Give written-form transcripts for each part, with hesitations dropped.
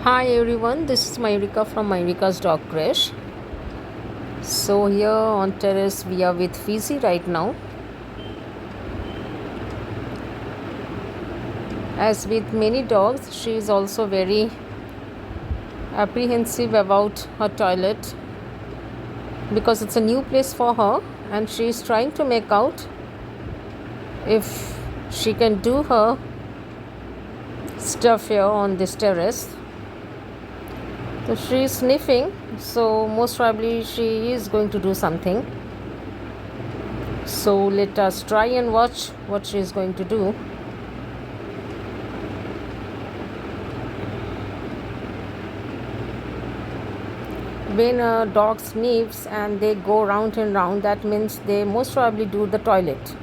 Hi everyone, this is Mayurikas from Mayurikas Dog Creche. So here on terrace we are with Fizzy right now. As with many dogs, she is also very apprehensive about her toilet because it's a new place for her and she is trying to make out if she can do her stuff here on this terrace. So she is sniffing, so most probably she is going to do something. So let us try and watch what she is going to do. When a dog sniffs and they go round and round, that means they most probably do the toilet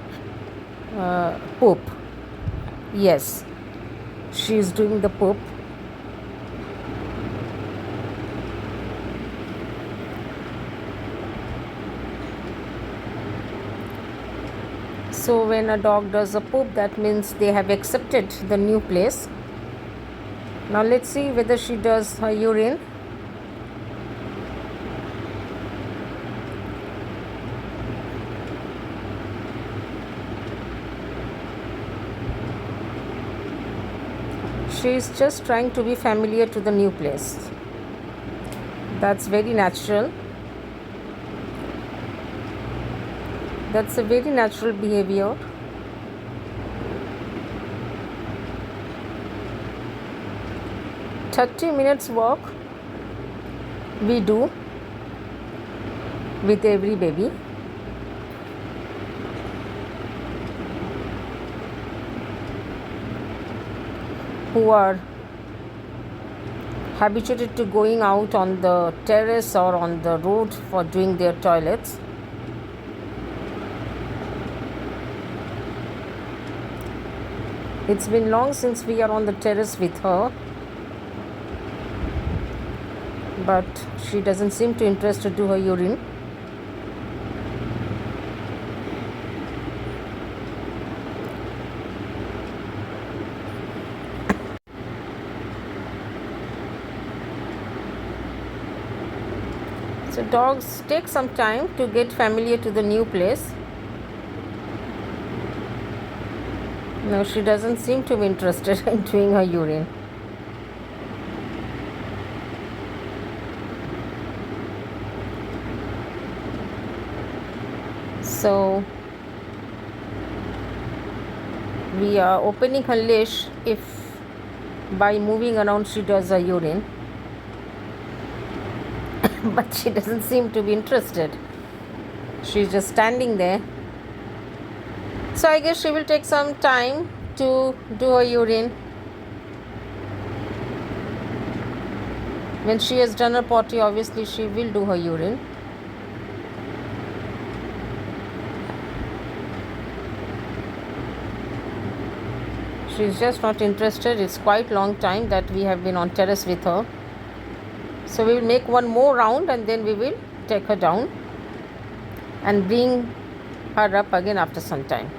poop. Yes, she is doing the poop. So when a dog does a poop, that means they have accepted the new place. Now let's see whether she does her urine. She is just trying to be familiar to the new place. That's very natural. That's a very natural behavior. "30 minutes walk we do with every baby. Who are habituated to going out on the terrace or on the road for doing their toilets. It's been long since we are on the terrace with her, but she doesn't seem too interested to do her urine. So dogs take some time to get familiar to the new place. No, she doesn't seem to be interested in doing her urine. So we are opening her leash if by moving around she does her urine. But she doesn't seem to be interested. She's just standing there. So I guess she will take some time to do her urine. When she has done her potty, obviously she will do her urine. She's just not interested. It's quite long time that we have been on terrace with her. So we will make one more round and then we will take her down and bring her up again after some time.